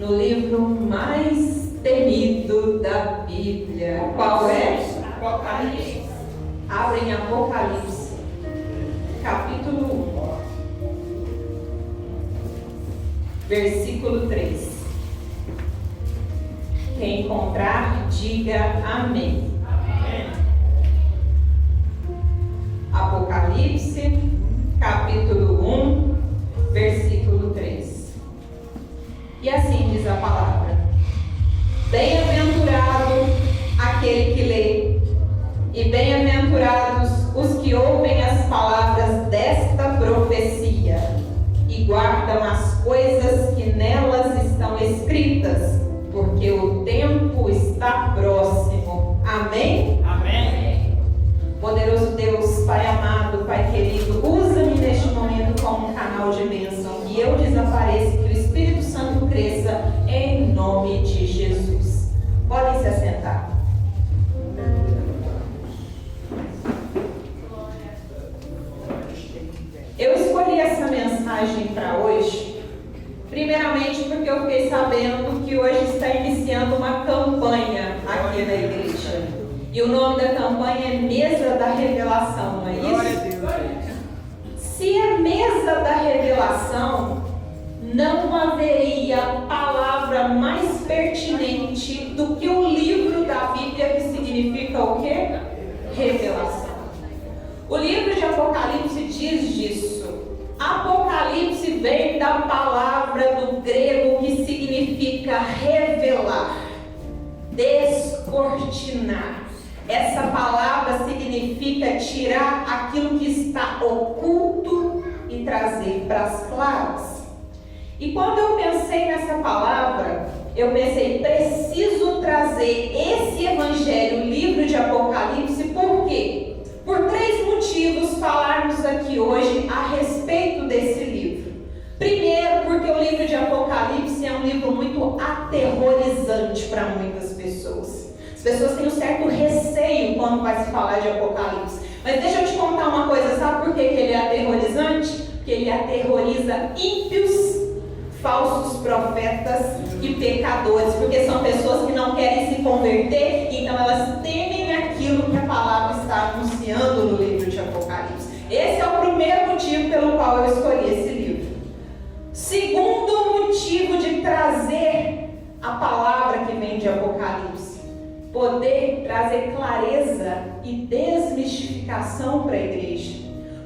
no livro mais temido da Bíblia. Qual é? Apocalipse. Abrem Apocalipse, capítulo 1, versículo 3. Quem encontrar, diga amém. Amém. Apocalipse, capítulo 1, versículo 3. E assim diz a palavra: Bem-aventurado aquele que lê, e bem-aventurados os que ouvem as palavras desta profecia e guardam as coisas que nelas estão escritas, porque o tempo está próximo. Amém? Amém. Poderoso Deus, Pai amado, Pai querido, usa-me neste momento como um canal de bênção, que eu desapareça e que o Espírito Santo cresça, em nome de Jesus. Podem se assentar. Eu escolhi essa mensagem para hoje, primeiramente porque eu fiquei sabendo que hoje está iniciando uma campanha aqui na igreja. E o nome da campanha é Mesa da Revelação, não é isso? Se é Mesa da Revelação, não haveria palavra mais pertinente do que o livro da Bíblia, que significa o quê? Revelação. O livro de Apocalipse diz disso. Apocalipse vem da palavra do grego que significa revelar, descortinar. Essa palavra significa tirar aquilo que está oculto e trazer para as claras. E quando eu pensei nessa palavra, eu pensei, preciso trazer esse evangelho, o livro de Apocalipse, por quê? Por 3 motivos falarmos aqui hoje a respeito desse livro. Primeiro, porque o livro de Apocalipse é um livro muito aterrorizante para muitas pessoas. As pessoas têm um certo receio quando vai se falar de Apocalipse. Mas deixa eu te contar uma coisa, sabe por que ele é aterrorizante? Porque ele aterroriza ímpios, falsos profetas e pecadores, porque são pessoas que não querem se converter, então elas temem aquilo que a palavra está anunciando no livro de Apocalipse. Esse é o primeiro motivo pelo qual eu escolhi esse livro. Segundo motivo de trazer a palavra que vem de Apocalipse, poder trazer clareza e desmistificação para a igreja,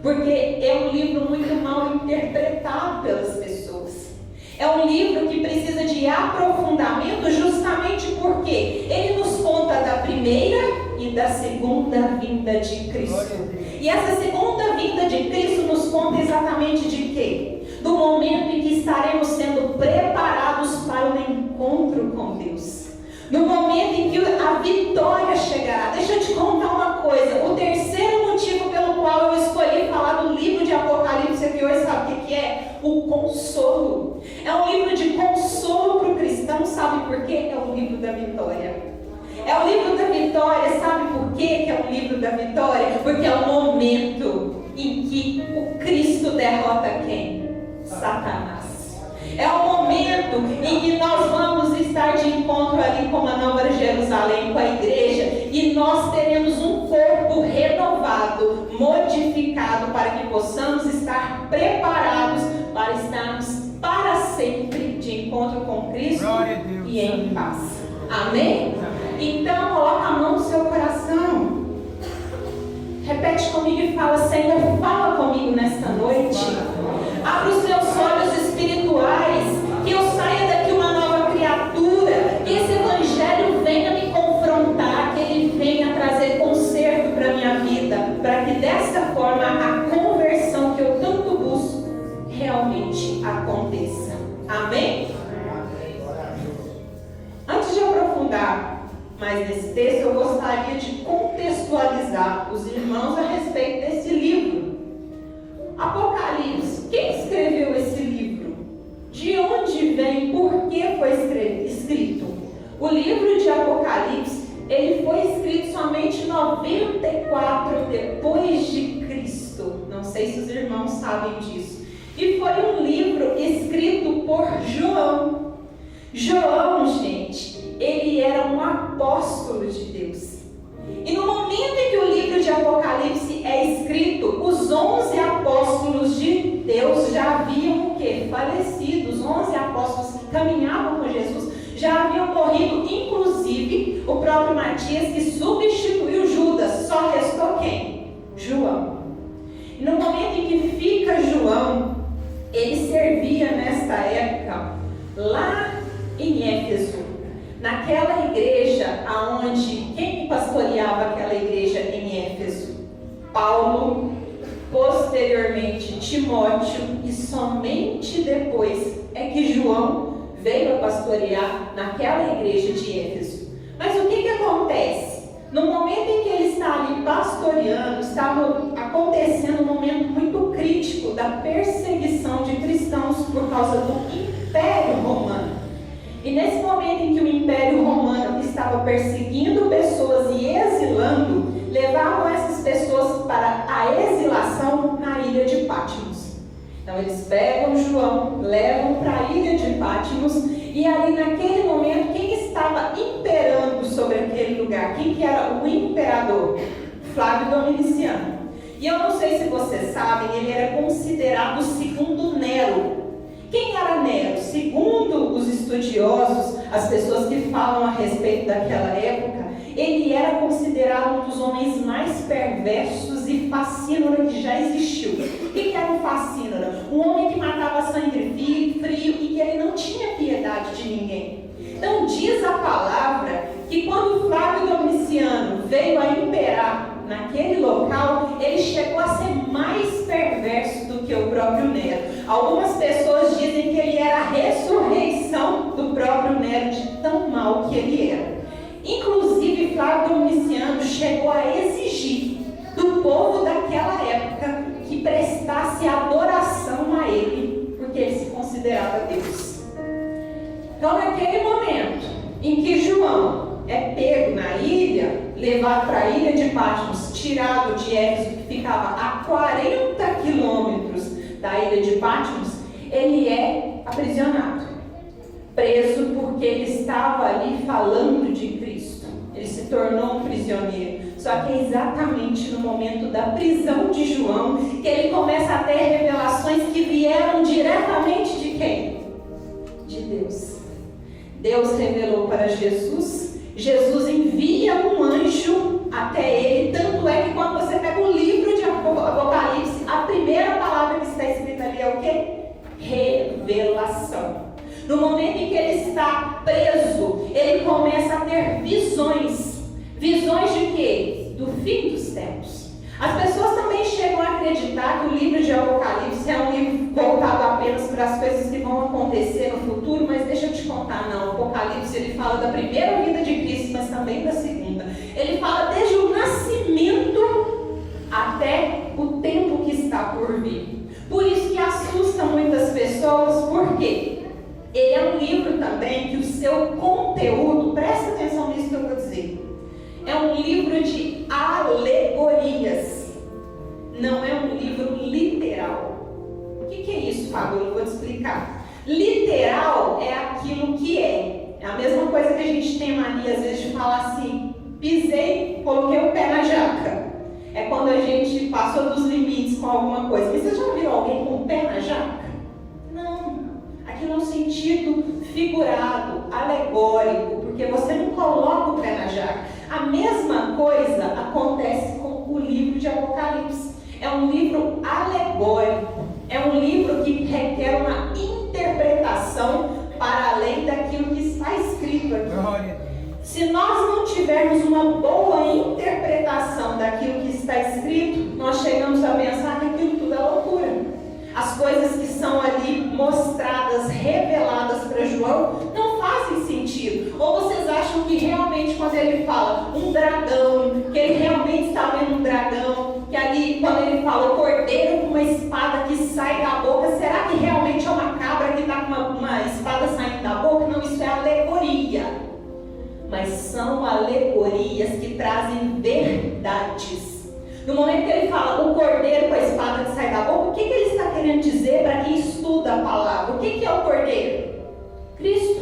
porque é um livro muito mal interpretado pelas pessoas. É um livro que precisa de aprofundamento, justamente porque ele nos conta da primeira e da segunda vinda de Cristo. E essa segunda vinda de Cristo nos conta exatamente de quê? Do momento em que estaremos sendo preparados para o encontro com Deus. No momento em que a vitória chegará. Deixa eu te contar uma coisa. O terceiro motivo pelo qual eu escolhi falar do livro de Apocalipse aqui hoje, sabe o que é? O consolo. É um livro de consolo para o cristão, sabe por quê? É o livro da vitória. É o livro da vitória, sabe por quê que é o livro da vitória? Porque é o momento em que o Cristo derrota quem? Satanás. É o momento em que nós vamos estar de encontro ali com a Nova Jerusalém, com a igreja, e nós teremos um corpo renovado, modificado, para que possamos estar preparados para estarmos para sempre de encontro com Cristo e em paz. Amém? Então, coloca a mão no seu coração. Repete comigo e fala: Senhor, fala comigo nesta noite. Abre os meus olhos espirituais, que eu saia daqui uma nova criatura, que esse evangelho venha me confrontar, que ele venha trazer conserto para a minha vida, para que desta forma a conversão que eu tanto busco realmente aconteça. Amém? Antes de aprofundar mais nesse texto, eu gostaria de contextualizar os irmãos a respeito desse livro. Apocalipse, quem escreveu esse livro? De onde vem? Por que foi escrito? O livro de Apocalipse, ele foi escrito somente 94 depois de Cristo. Não sei se os irmãos sabem disso. E foi um livro escrito por João. João, gente, ele era um apóstolo de Deus. E no momento em que o livro de Apocalipse é escrito, os 11 apóstolos de Deus já haviam o quê? Falecido. Os 11 apóstolos que caminhavam com Jesus já haviam morrido, inclusive o próprio Matias, que substituiu Judas. Só restou quem? João. E no momento em que fica João, ele servia nesta época lá em Éfeso, naquela igreja aonde quem pastoreava aquela igreja em Éfeso? Paulo, posteriormente Timóteo, e somente depois é que João veio a pastorear naquela igreja de Éfeso. Mas o que acontece? No momento em que ele está ali pastoreando, estava acontecendo um momento muito crítico da perseguição de cristãos por causa do Império Romano. E nesse momento em que o Império Romano estava perseguindo pessoas e exilando, levavam essas pessoas para a exilação na ilha de Patmos. Então eles pegam João, levam para a ilha de Patmos, e ali naquele momento, quem estava imperando sobre aquele lugar? Quem que era o imperador? Flávio Domiciano. E eu não sei se vocês sabem, ele era considerado o segundo Nero. Quem era Nero? Segundo os estudiosos, as pessoas que falam a respeito daquela época, ele era considerado um dos homens mais perversos e fascínora que já existiu. O que era um fascínora? Um homem que matava sangue frio e que ele não tinha piedade de ninguém. Então diz a palavra que quando Flávio Domiciano veio a imperar naquele local, ele chegou a ser mais perverso do que o próprio Nero. Algumas pessoas dizem que ele era a ressurreição do próprio Nero, de tão mal que ele era. Inclusive, Flávio Domiciano chegou a exigir do povo daquela época que prestasse adoração a ele, porque ele se considerava Deus. Então, naquele momento em que João é pego na ilha, levado para a ilha de Patmos, tirado de Éfeso, que ficava a 40 quilômetros da ilha de Patmos, ele é aprisionado, preso porque ele estava ali falando de Cristo. Ele se tornou um prisioneiro. Só que é exatamente no momento da prisão de João que ele começa a ter revelações que vieram diretamente de quem? De Deus. Deus revelou para Jesus. Jesus envia um anjo até ele. Tanto é que quando você pega o livro de Apocalipse, a primeira palavra que está escrita ali é o quê? Revelação. No momento em que ele está preso, ele começa a ter visões. Visões de quê? Do fim dos tempos. As pessoas também chegam a acreditar que o livro de Apocalipse é um livro voltado apenas para as coisas que vão acontecer no futuro, mas deixa eu te contar, não. O Apocalipse ele fala da primeira vinda de Cristo, mas também da segunda. Ele fala desde o nascimento até o tempo que está por vir. Por isso que assusta muitas pessoas, por quê? Ele é um livro também que o seu conteúdo, presta atenção nisso que eu vou dizer, é um livro de alegorias, não é um livro literal. O que é isso, Fábio? Eu vou te explicar. Literal é aquilo que é. É a mesma coisa que a gente tem mania às vezes de falar assim, pisei, coloquei o pé na jaca. É quando a gente passou dos limites com alguma coisa. Mas você já viu alguém com o pé na jaca? Aquilo é um sentido figurado, alegórico, porque você não coloca o pé na jaca. A mesma coisa acontece com o livro de Apocalipse. É um livro alegórico, é um livro que requer uma interpretação para além daquilo que está escrito aqui. Se nós não tivermos uma boa interpretação daquilo que está escrito, nós chegamos a pensar que aquilo tudo é loucura. As coisas que são ali mostradas, reveladas para João, não fazem sentido. Ou vocês acham que realmente quando ele fala um dragão, que ele realmente está vendo um dragão, que ali quando ele fala o cordeiro com uma espada que sai da boca, será que realmente é uma cabra que está com uma espada saindo da boca? Não, isso é alegoria. Mas são alegorias que trazem verdades. No momento que ele fala o cordeiro com a espada que sai da boca, o que ele está querendo dizer para quem estuda a palavra? O que é o cordeiro? Cristo.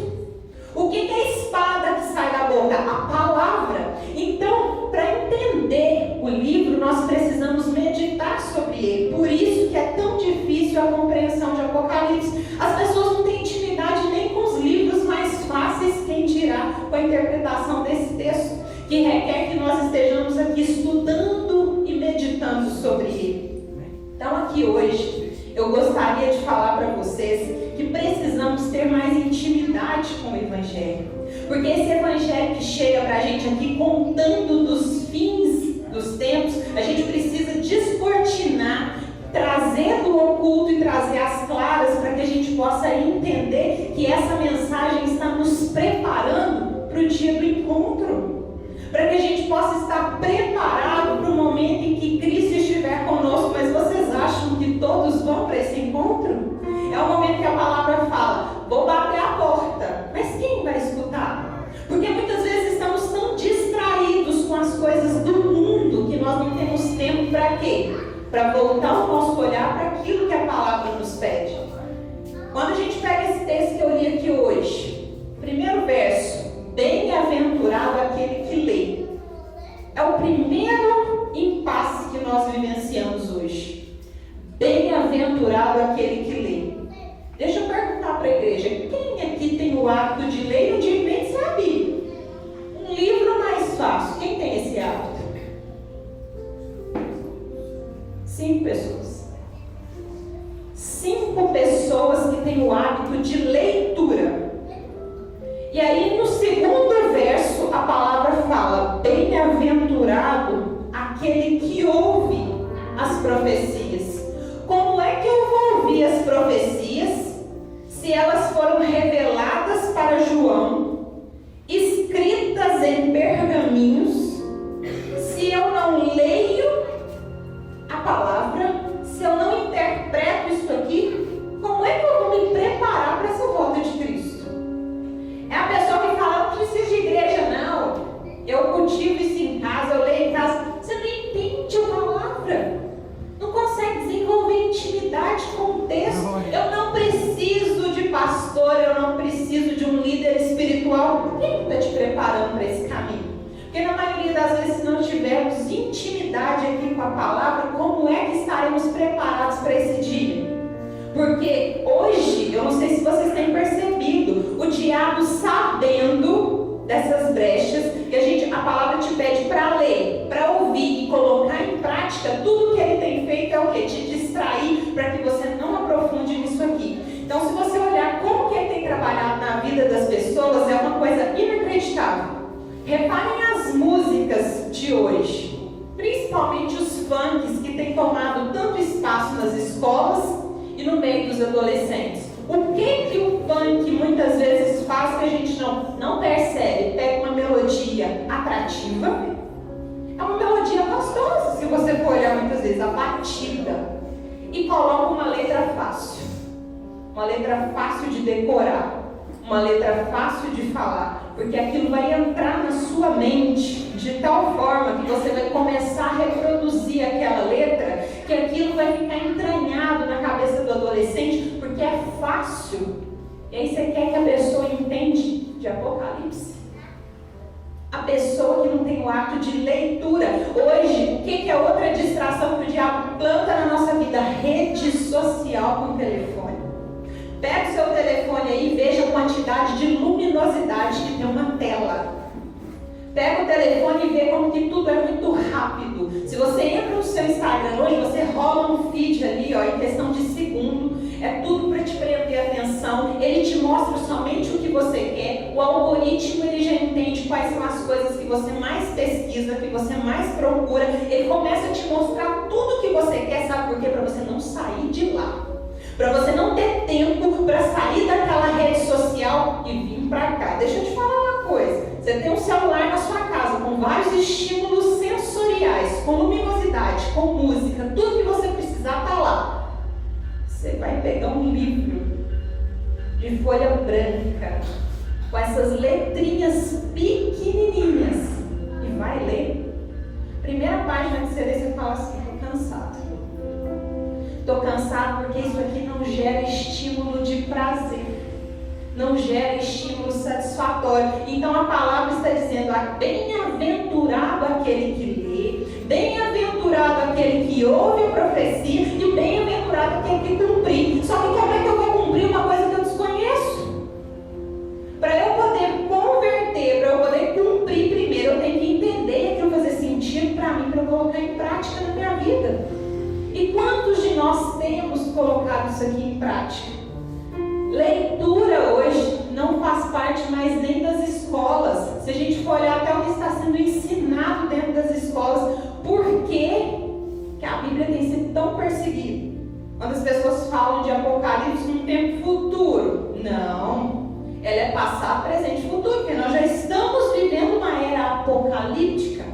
a palavra. Então, para entender o livro, nós precisamos meditar sobre ele. Por isso que é tão difícil a compreensão de Apocalipse. As pessoas não têm intimidade nem com os livros mais fáceis, quem dirá com a interpretação desse texto, que requer que nós estejamos aqui estudando e meditando sobre ele. Então, aqui hoje, eu gostaria de falar para vocês que precisamos ter mais intimidade com o Evangelho. Porque esse Evangelho que chega para a gente aqui contando dos fins dos tempos, a gente precisa descortinar, trazer do oculto e trazer as claras para que a gente possa entender que essa mensagem está nos preparando para o dia do encontro. Para que a gente possa estar preparado para o momento em que Cristo estiver conosco. Mas vocês acham que todos vão para esse encontro? É o momento que a palavra fala, vou bater a porta. Mas quem vai escutar? Porque muitas vezes estamos tão distraídos com as coisas do mundo que nós não temos tempo para quê? Para voltar o nosso olhar para aquilo que a palavra nos pede. Quando a gente pega esse texto que eu li aqui hoje, primeiro verso, bem-aventurado aquele que lê. É o primeiro impasse que nós vivenciamos hoje. Bem-aventurado aquele que lê. Deixa eu perguntar para a igreja, quem aqui tem o hábito de ler e de nem sabe? Um livro mais fácil, quem tem esse hábito? 5 pessoas. 5 pessoas que têm o hábito de leitura. E aí no segundo verso a palavra fala, bem-aventurado aquele que ouve as profecias. Como é que eu vou ouvir as profecias se elas foram reveladas para João, escritas em pergaminhos, se eu não leio a palavra, se eu não interpreto isso aqui, como é que eu vou me preparar para essa volta de Cristo? É a pessoa que fala, não precisa de igreja não, eu cultivo isso em casa, eu leio em casa. Você não entende a palavra, não consegue desenvolver intimidade com o texto. Eu não preciso de pastor, eu não preciso de um líder espiritual. Quem está te preparando para esse caminho? Porque na maioria das vezes, se não tivermos intimidade aqui com a palavra, como é que estaremos preparados para esse dia? Porque hoje, eu não sei se vocês têm percebido, o diabo sabendo dessas brechas, que a palavra te pede para ler, para ouvir e colocar em prática, tudo que ele tem feito é o quê? Te distrair para que você não aprofunde nisso aqui. Então, se você olhar como que ele tem trabalhado na vida das pessoas, é uma coisa inacreditável. Reparem as músicas de hoje, principalmente os funks que têm tomado tanto espaço nas escolas e no meio dos adolescentes. O que o funk muitas vezes faz que a gente não percebe? Pega uma melodia atrativa, é uma melodia gostosa, se você for olhar muitas vezes a batida, e coloca uma letra fácil de decorar, uma letra fácil de falar, porque aquilo vai entrar na sua mente de tal forma que você vai começar a reproduzir aquela letra, que aquilo vai ficar entranhado na cabeça do adolescente, porque é fácil. E aí você quer que a pessoa entende de Apocalipse? A pessoa que não tem o hábito de leitura. Hoje, o que é outra distração que o diabo planta na nossa vida? Rede social com telefone. Pega o seu telefone aí e veja a quantidade de luminosidade que tem uma tela. Pega o telefone e vê como que tudo é muito rápido. Se você entra no seu Instagram hoje, você rola um feed ali, em questão de segundo. É tudo para te prender a atenção. Ele te mostra somente o que você quer. O algoritmo, ele já entende quais são as coisas que você mais pesquisa, que você mais procura. Ele começa a te mostrar tudo que você quer, sabe por quê? Para você não sair de lá. Para você não ter tempo para sair daquela rede social e vir para cá. Deixa eu te falar uma coisa. Você tem um celular na sua casa com vários estímulos sensoriais, com luminosidade, com música, tudo que você precisar está lá. Você vai pegar um livro de folha branca, com essas letrinhas pequenininhas, e vai ler. Primeira página que você lê, você fala assim, estou cansado. Estou cansado porque isso aqui não gera estímulo de prazer, não gera estímulo satisfatório. Então a palavra está dizendo: bem-aventurado aquele que lê, bem-aventurado aquele que ouve a profecia e bem-aventurado aquele que cumprir. Só que como é que eu vou cumprir uma coisa que eu desconheço? Para eu poder converter, para eu poder cumprir primeiro, eu tenho que entender aquilo fazer sentido para mim, para eu colocar em prática na minha vida. E quantos de nós temos colocado isso aqui em prática? Leitura hoje não faz parte mais nem das escolas. Se a gente for olhar até o que está sendo ensinado dentro das escolas, por que a Bíblia tem sido tão perseguida? Quando as pessoas falam de Apocalipse num tempo futuro, não, ela é passado, presente e futuro, porque nós já estamos vivendo uma era apocalíptica.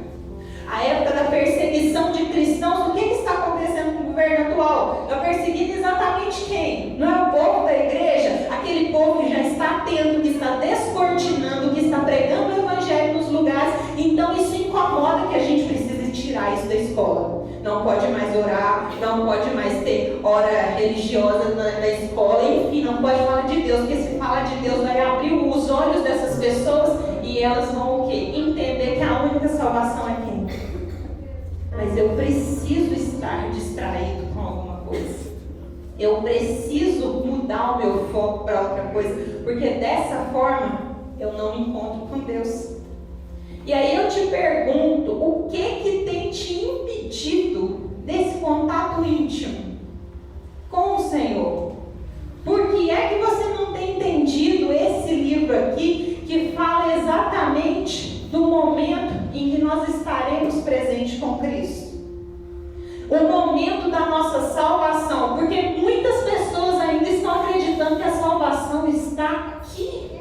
A época da perseguição de cristãos. O que está acontecendo com o governo atual? Está perseguindo exatamente quem? Não é o povo da igreja? Aquele povo que já está atento, que está descortinando, que está pregando o evangelho nos lugares. Então isso incomoda, que a gente precisa tirar isso da escola. Não pode mais orar, não pode mais ter hora religiosa na escola, enfim, não pode falar de Deus, porque se falar de Deus vai abrir os olhos dessas pessoas e elas vão o quê? Entender que a única salvação é quem? Mas eu preciso estar distraído com alguma coisa. Eu preciso mudar o meu foco para outra coisa, porque dessa forma eu não me encontro com Deus. E aí eu te pergunto, o que tem te impedido desse contato íntimo com o Senhor? Por que é que você não tem entendido esse livro aqui, que fala exatamente do momento em que nós estaremos presentes com Cristo? O momento da nossa salvação, porque muitas pessoas ainda estão acreditando que a salvação está aqui,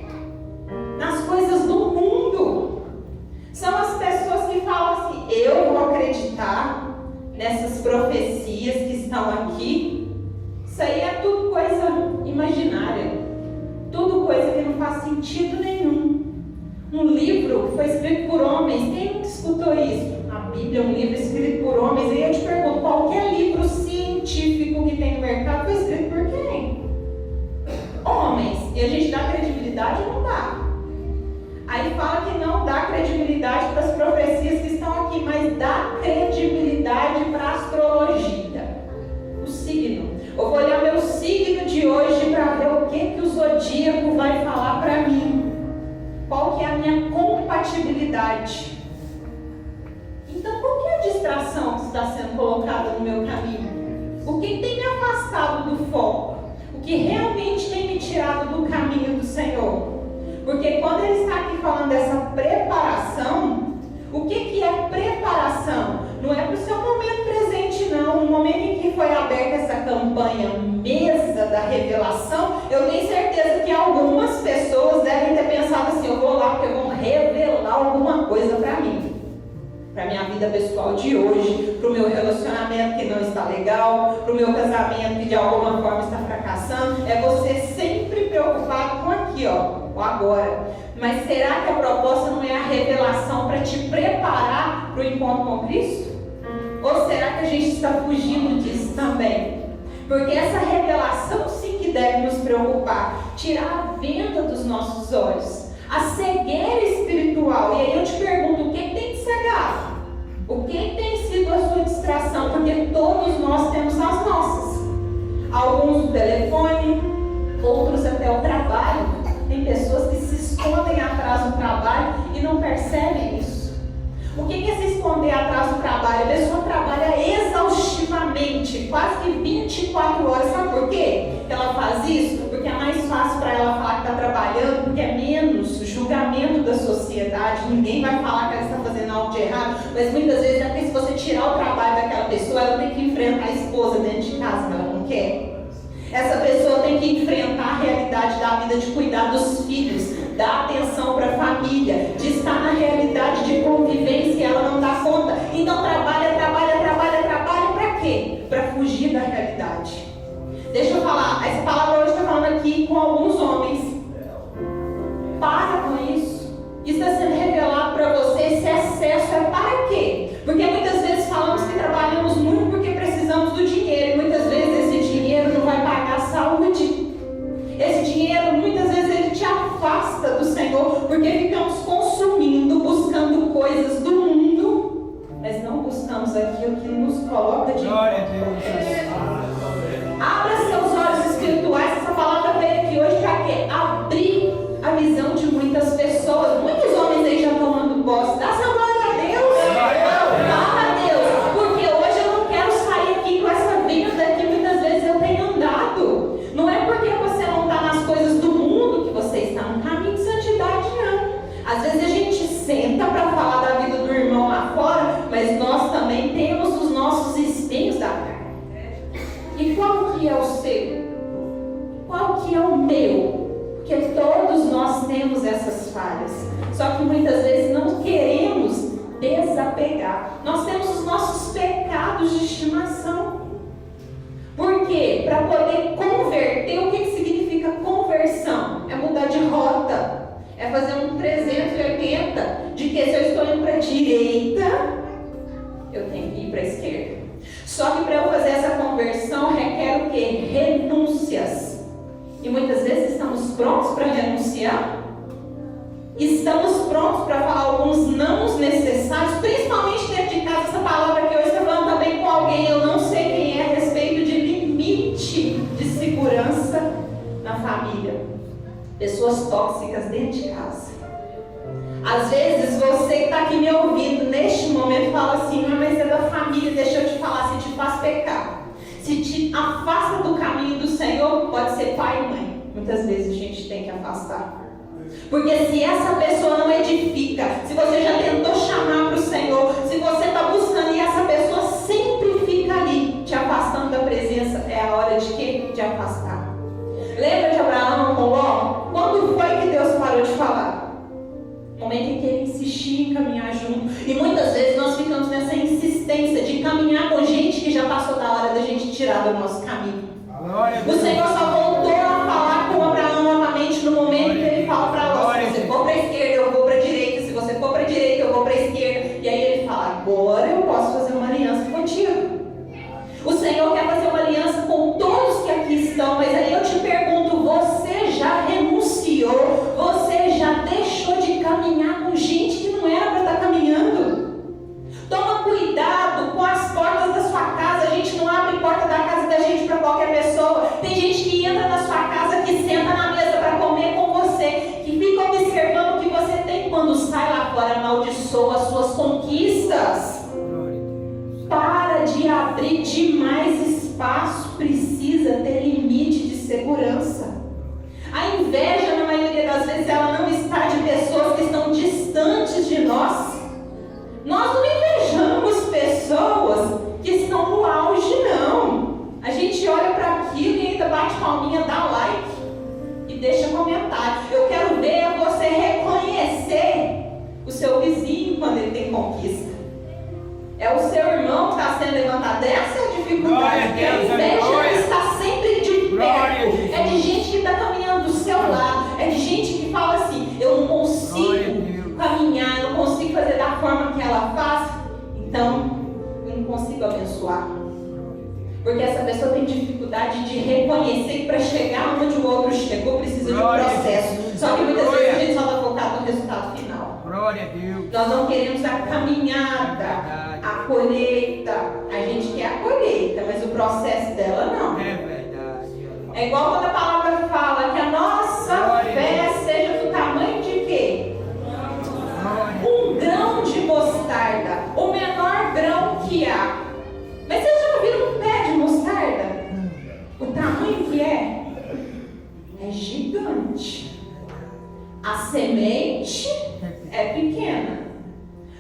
nas coisas do mundo. São as pessoas que falam assim: eu vou acreditar nessas profecias que estão aqui. Isso aí é tudo coisa imaginária, tudo coisa que não faz sentido nenhum. Um livro que foi escrito por homens, quem escutou isso? A Bíblia é um livro escrito por homens. E eu te pergunto, qualquer livro científico que tem no mercado foi escrito por quem? Homens. E a gente dá credibilidade? Não dá. Aí fala que não dá credibilidade para as profecias que estão aqui, mas dá credibilidade para a astrologia. O signo. Eu vou olhar meu signo de hoje para ver o que o zodíaco vai falar para mim. Qual que é a minha compatibilidade? Então, qual que é a distração que está sendo colocada no meu caminho? O que tem me afastado do foco? O que realmente tem me tirado do caminho do Senhor? Porque quando ele está aqui falando dessa preparação, o que é preparação? Não é para o seu momento presente, não. No momento em que foi aberta essa campanha Mesa da Revelação, eu tenho certeza que algumas pessoas devem ter pensado assim: eu vou lá porque vão revelar alguma coisa para mim. Para a minha vida pessoal de hoje, para o meu relacionamento que não está legal, para o meu casamento que de alguma forma está fracassando. É você sempre preocupado com aqui, ó, o agora. Mas será que a proposta não é a revelação para te preparar para o encontro com Cristo? Ou será que a gente está fugindo disso também? Porque essa revelação sim que deve nos preocupar, tirar a venda dos nossos olhos, a cegueira espiritual. E aí eu te pergunto, o que tem te cegado? O que tem sido a sua distração? Porque todos nós temos as nossas. Alguns no telefone, outros até o trabalho. Tem pessoas que se escondem atrás do trabalho e não percebem isso. O que é se esconder atrás do trabalho? A pessoa trabalha exaustivamente, quase que 24 horas. Sabe por quê que ela faz isso? Porque é mais fácil para ela falar que está trabalhando, porque é menos julgamento da sociedade. Ninguém vai falar que ela está fazendo algo de errado. Mas muitas vezes é porque se você tirar o trabalho daquela pessoa, ela tem que enfrentar a esposa dentro de casa, que ela não quer. Essa pessoa tem que enfrentar a realidade da vida, de cuidar dos filhos, dar atenção para a família, de estar na realidade de convivência e ela não dá conta. Então trabalha para quê? Para fugir da realidade. Deixa eu falar, essa palavra hoje está falando aqui com alguns homens. Para com isso. Isso está sendo revelado para você. Esse excesso é para quê? Porque muitas vezes falamos que trabalhamos muito porque precisamos do dinheiro. E muitas vezes esse dinheiro não vai pagar a saúde. Esse dinheiro muitas vezes ele te afasta do Senhor, porque ficamos consumindo pessoas, muitos homens aí já tomando posse. Dá essa glória a Deus. Glória a Deus. Porque hoje eu não quero sair aqui com essa vida que muitas vezes eu tenho andado. Não é porque você não está nas coisas do mundo que você está no caminho de santidade, não. Às vezes a gente senta para falar da vida do irmão lá fora, mas nós também temos os nossos espinhos da carne. E qual que é o seu? Qual que é o meu? Porque todos nós temos essas falhas. Só que muitas vezes não queremos desapegar. Nós temos os nossos pecados de estimação. Por quê? Para poder converter, o que significa conversão? É mudar de rota. É fazer um 380 de que se eu estou indo para a direita, eu tenho que ir para a esquerda. Só que para eu fazer essa conversão requer o quê? Renúncias. E muitas vezes estamos prontos para renunciar? Estamos prontos para falar alguns nãos necessários, principalmente dentro de casa. Essa palavra que eu estou falando também com alguém, eu não sei quem é, a respeito de limite de segurança na família. Pessoas tóxicas dentro de casa. Às vezes você que está aqui me ouvindo neste momento fala assim: mas é da família, deixa eu te falar, se te faz pecar, se te afasta do caminho do Senhor, pode ser pai e mãe. Muitas vezes a gente tem que afastar. Porque se essa pessoa não edifica, se você já tentou chamar para o Senhor, se você está buscando e essa pessoa sempre fica ali, te afastando da presença, é a hora de quê? De afastar. Lembra de Abraão com Ló? Quando foi que Deus parou de falar? No momento em que ele insistia em caminhar junto. E muitas vezes nós ficamos nessa insistência de caminhar com gente que já passou da hora da gente tirar do nosso caminho. O Senhor só voltou a falar com Abraão novamente no momento que ele fala para Ló: se você for para a esquerda, eu vou para a direita. Se você for para a direita, eu vou para a esquerda. E aí ele fala: agora eu posso fazer uma aliança contigo. O Senhor quer fazer uma aliança com todos que aqui estão, mas aí eu te pergunto: você já renunciou? Você já deixou de caminhar com gente que não era para estar caminhando? Toma cuidado com as portas da sua casa. A gente não abre porta da casa da gente para qualquer pessoa. Tem gente que entra na sua casa, que senta na mesa para comer com você, que fica observando o que você tem, quando sai lá fora amaldiçoa as suas conquistas. Para de abrir demais espaço, precisa ter limite de segurança. A inveja, na maioria das vezes, ela não está de pessoas que estão distantes de nós. Nós não invejamos pessoas que estão no auge, não. A gente olha para aquilo e ainda bate palminha, dá like e deixa comentário. Eu quero ver você reconhecer o seu vizinho quando ele tem conquista. É o seu irmão que está sendo levantado. Essa é a dificuldade. Porque a inveja está sempre de perto. É de gente que está caminhando do seu lado. É de gente que fala assim: eu não consigo caminhar, eu não consigo fazer da forma que ela faz, então eu não consigo abençoar. Porque essa pessoa tem dificuldade de reconhecer que para chegar onde o outro chegou precisa de um processo. Só que muitas vezes a gente só está focado no resultado final. Glória a Deus. Nós não queremos a caminhada, a colheita. A gente quer a colheita, mas o processo dela não. É verdade. É igual quando a palavra fala que a nossa fé seja do tamanho de quê? Um grão de mostarda, o menor grão que há. Mas vocês já viram um pé de mostarda? O tamanho que é gigante. A semente é pequena,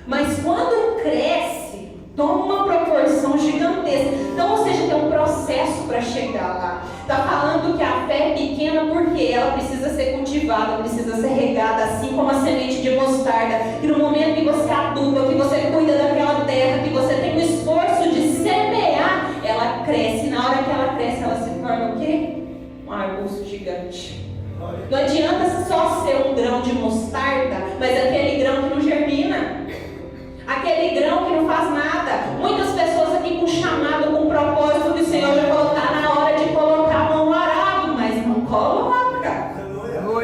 mas quando cresce, toma uma proporção gigantesca. Então, ou seja, tem um processo para chegar lá. Está falando que a fé é pequena porque ela precisa ser cultivada, precisa ser regada, assim como a semente de mostarda. Que no momento que você aduba, que você cuida daquela terra, que você tem o esforço de semear, ela cresce. Na hora que ela cresce, ela se torna o quê? Um arbusto gigante. Não adianta só ser um grão de mostarda, mas aquele grão que não germina, aquele grão que não faz nada. Muitas pessoas aqui com chamado, com propósito que o Senhor já falou, está na hora de colocar a mão no arado, mas não coloca.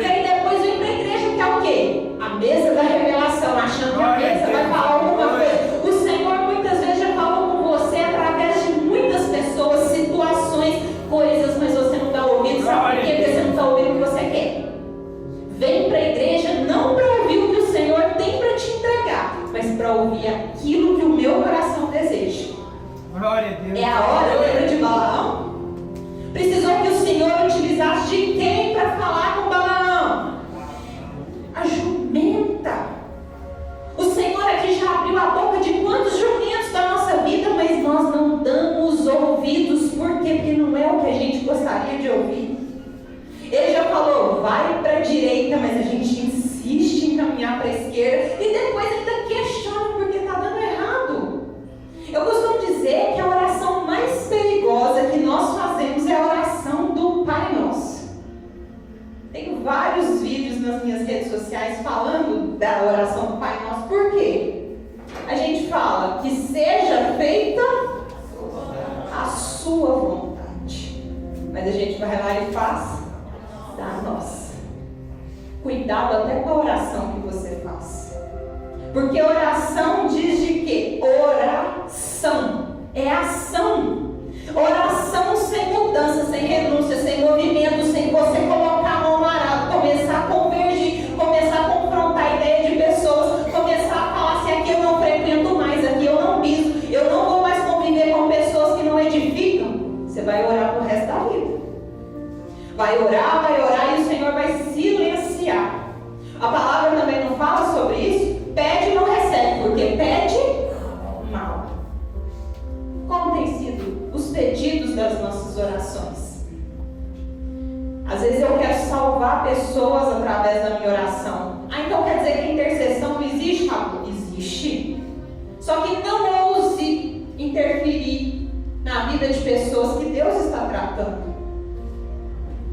E aí depois vem para a igreja, que é o quê? A mesa da revelação, achando que a mesa vai falar alguma coisa. O Senhor muitas vezes já falou com você através de muitas pessoas, situações, coisas, mas você não está ouvindo. Sabe por quê? Porque você não está ouvindo o que você quer. Vem para a igreja não para nas minhas redes sociais falando da oração do Pai Nosso. Por quê? A gente fala que seja feita a sua vontade, mas a gente vai lá e faz da nossa. Cuidado até com a oração que você faz, porque oração diz de quê? Oração é ação. Oração sem mudança, sem renúncia, sem movimento, sem você colocar a mão no arado, começar a convergir, começar a confrontar a ideia de pessoas, começar a falar assim: aqui eu não frequento mais, aqui eu não piso, eu não vou mais conviver com pessoas que não edificam. Você vai orar pro resto da vida. Vai orar e o Senhor vai silenciar. A palavra também não fala sobre isso. Pede e não recebe, porque pede mal. Como tem sido os pedidos das nossas orações? Às vezes eu quero salvar pessoas através da minha oração. Então quer dizer que a intercessão não existe, Rafa? Existe. Só que não ouse interferir na vida de pessoas que Deus está tratando.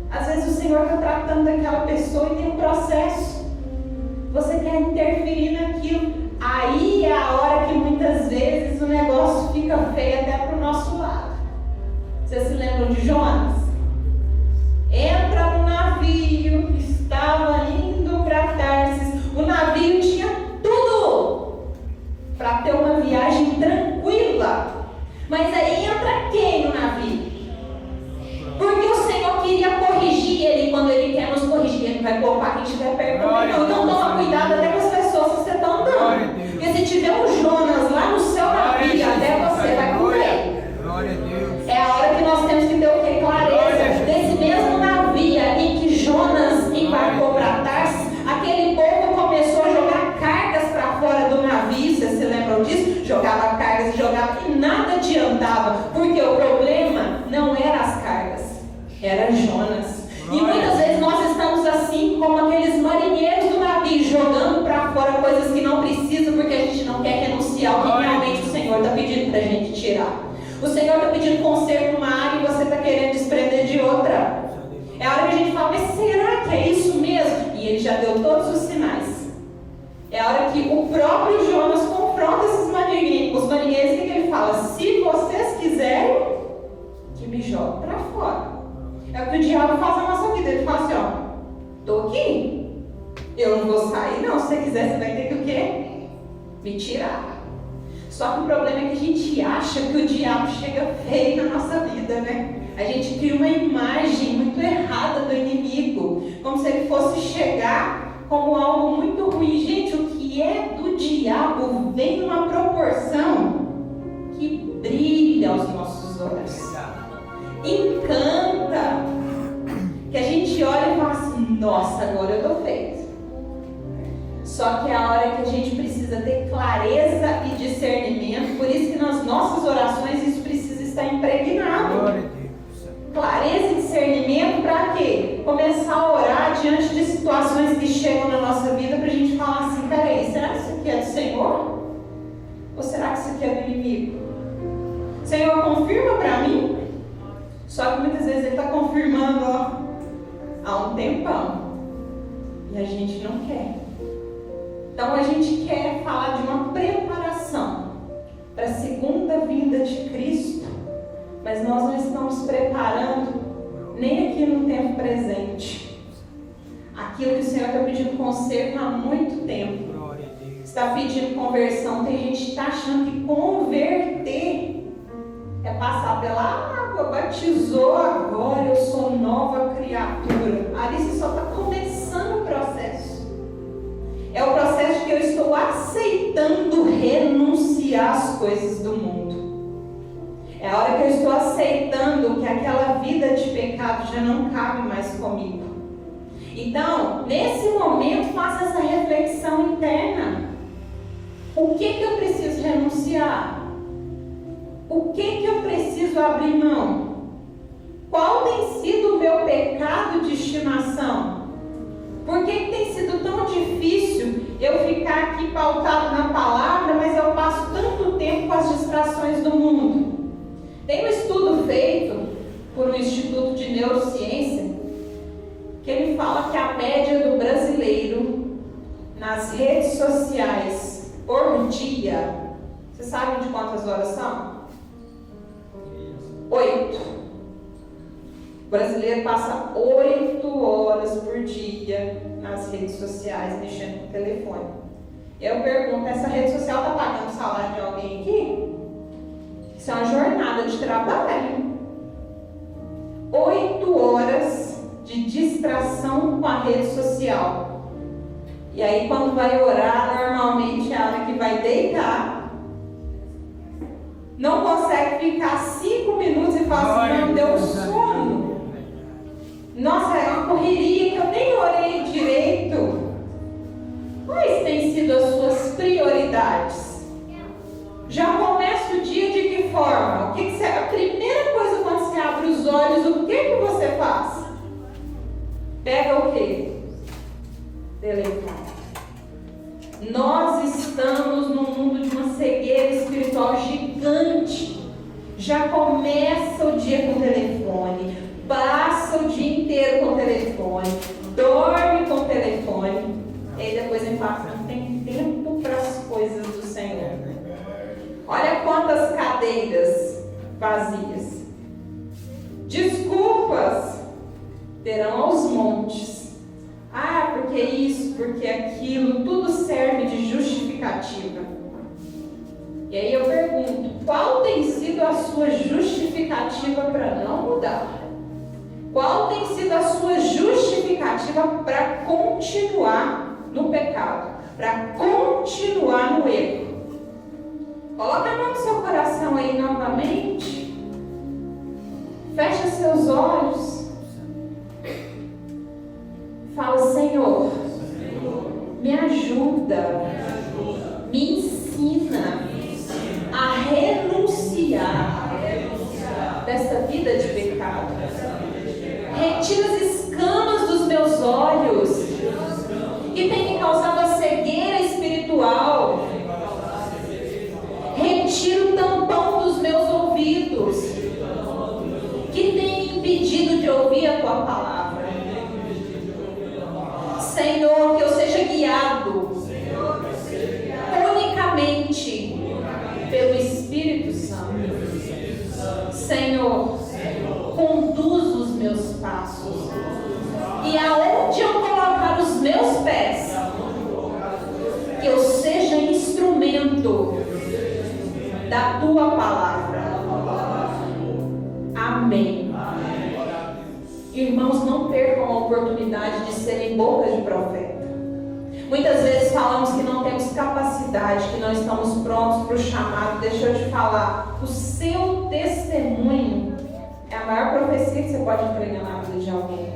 Às vezes o Senhor está tratando daquela pessoa e tem um processo. Você quer interferir naquilo. Aí é a hora que muitas vezes o negócio fica feio até para o nosso lado. Vocês se lembram de Jonas? Entra no navio, estava indo para Tarsis. O navio tinha tudo para ter uma viagem tranquila. Mas aí entra quem no navio? Porque o Senhor queria corrigir ele. Quando Ele quer nos corrigir, Ele vai colocar quem estiver perto também. Então toma cuidado até com as pessoas que você está andando. Porque se tiver um Jonas lá no seu navio, até você vai com ele. É a hora que nós temos que ter o quê? Clareza. Nesse mesmo navio em que Jonas embarcou para Tarsis, aquele povo começou a jogar cargas para fora do navio. Vocês se lembram disso? Jogava cargas e jogava e nada adiantava. Porque o problema não era as cargas, era Jonas. E muitas vezes nós estamos assim como aqueles marinheiros do navio, jogando para fora coisas que não precisam, porque a gente não quer renunciar ao que realmente o Senhor está pedindo para a gente tirar. O Senhor está pedindo conserto numa área e você está querendo desprender de outra. É a hora que a gente fala: mas será que é isso mesmo? E Ele já deu todos os sinais. É a hora que o próprio Jonas confronta esses marinheiros. Os marinheiros, o que ele fala? Se vocês quiserem, que me jogue para fora. É o que o diabo faz na nossa vida. Ele fala assim: ó, estou aqui, eu não vou sair não. Se você quiser, você vai ter que o quê? Me tirar. Só que o problema é que a gente acha que o diabo chega feio na nossa vida, né? A gente cria uma imagem muito errada do inimigo, como se ele fosse chegar como algo muito ruim. Gente, o que é do diabo vem numa proporção que brilha aos nossos olhos, encanta, que a gente olha e fala assim: nossa, agora eu estou feito. Só que é a hora que a gente precisa ter clareza e discernimento. Por isso que nas nossas orações isso precisa estar impregnado. Clareza e discernimento para quê? Começar a orar diante de situações que chegam na nossa vida, para a gente falar assim: peraí, será que isso aqui é do Senhor? Ou será que isso aqui é do inimigo? Senhor, confirma para mim. Só que muitas vezes Ele está confirmando há um tempão e a gente não quer. Então a gente quer falar de uma preparação para a segunda vinda de Cristo, mas nós não estamos preparando nem aqui no tempo presente. Aquilo que o Senhor está pedindo conserto há muito tempo. Está pedindo conversão. Tem gente que está achando que converter é passar pela água, batizou agora, eu sou nova criatura. Ali você só está começando o processo. É o processo que eu estou aceitando renunciar às coisas do mundo. É a hora que eu estou aceitando que aquela vida de pecado já não cabe mais comigo. Então, nesse momento, faça essa reflexão interna. O que eu preciso renunciar? O que eu preciso abrir mão? Qual tem sido o meu pecado de estimação? Por que tem sido tão difícil eu ficar aqui pautado na palavra, mas eu passo tanto tempo com as distrações do mundo? Tem um estudo feito por um Instituto de Neurociência que ele fala que a média do brasileiro nas redes sociais por dia, você sabe de quantas horas são? 8. O brasileiro passa 8 horas por dia nas redes sociais mexendo no telefone. Eu pergunto, essa rede social está pagando o salário de alguém aqui? Isso é uma jornada de trabalho. 8 horas de distração com a rede social. E aí quando vai orar, normalmente é a hora que vai deitar. Não consegue ficar 5 minutos e fala assim, não, deu sono. Nossa, é uma correria que eu nem orei direito. Quais têm sido as suas prioridades? Já começa o dia de que forma? A primeira coisa quando você abre os olhos, o que você faz? Pega o quê? Telefone. Nós estamos num mundo de uma cegueira espiritual gigante. Já começa o dia com o telefone, passa o dia inteiro com o telefone, dorme com o telefone, e aí depois ele fala, não tem tempo para as coisas do Senhor. Olha quantas cadeiras vazias. Desculpas terão aos montes. Ah, porque isso, porque aquilo, tudo serve de justificativa. E aí eu pergunto, qual tem sido a sua justificativa para não mudar? Qual tem sido a sua justificativa para continuar no pecado? Para continuar no erro? Coloca a mão no seu coração aí novamente. Fecha seus olhos. Fala, Senhor, me ajuda, me ensina a renunciar dessa vida de pecado. Retira as escamas dos meus olhos que tem me causado a cegueira espiritual. Retira o tampão dos meus ouvidos que tem me impedido de ouvir a tua palavra. Senhor, que eu seja guiado unicamente pelo Espírito Santo. Senhor, conduz os meus passos. E aonde eu colocar os meus pés, que eu seja instrumento da tua palavra. Amém. Irmãos, não percam a oportunidade de serem boca de profeta. Muitas vezes falamos que não temos capacidade, que não estamos prontos para o chamado. Deixa eu te falar, o seu testemunho é a maior profecia que você pode empregar na vida de alguém.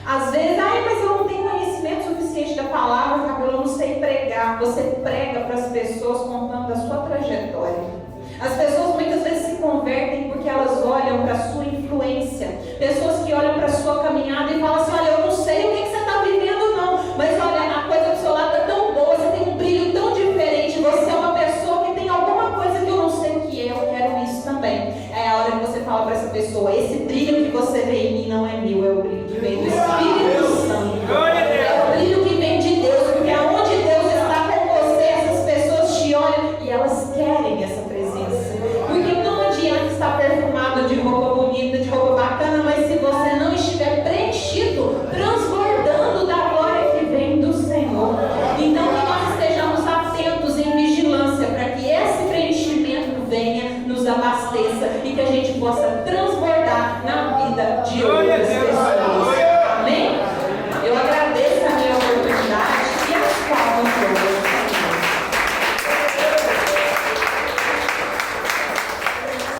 Às vezes, mas eu não tenho conhecimento suficiente da palavra, Fabiola, eu não sei pregar. Você prega para as pessoas contando da sua trajetória. As pessoas muitas vezes se convertem porque elas olham para a sua influência. Pessoas que olham para a sua caminhada e falam assim, olha, eu não sei o que você está vivendo não, mas olha, a coisa do seu lado está tão boa, você tem um brilho tão diferente, você é uma pessoa que tem alguma coisa que eu não sei o que é, eu quero isso também. É a hora que você fala para essa pessoa, esse brilho que você vê em mim não é meu, é o brilho que vem do Espírito Santo. É o brilho que vem de Deus, porque aonde Deus está com você, essas pessoas te olham e elas querem essa presença. Porque não adianta estar perfumado de roupa bonita, de roupa bacana, mas se você não estiver preenchido, transbordando da glória que vem do Senhor. Então que nós estejamos atentos em vigilância para que esse preenchimento venha, nos abasteça e que a gente possa transbordar na vida de outras pessoas. Amém? Eu agradeço a minha oportunidade e as palmas todas.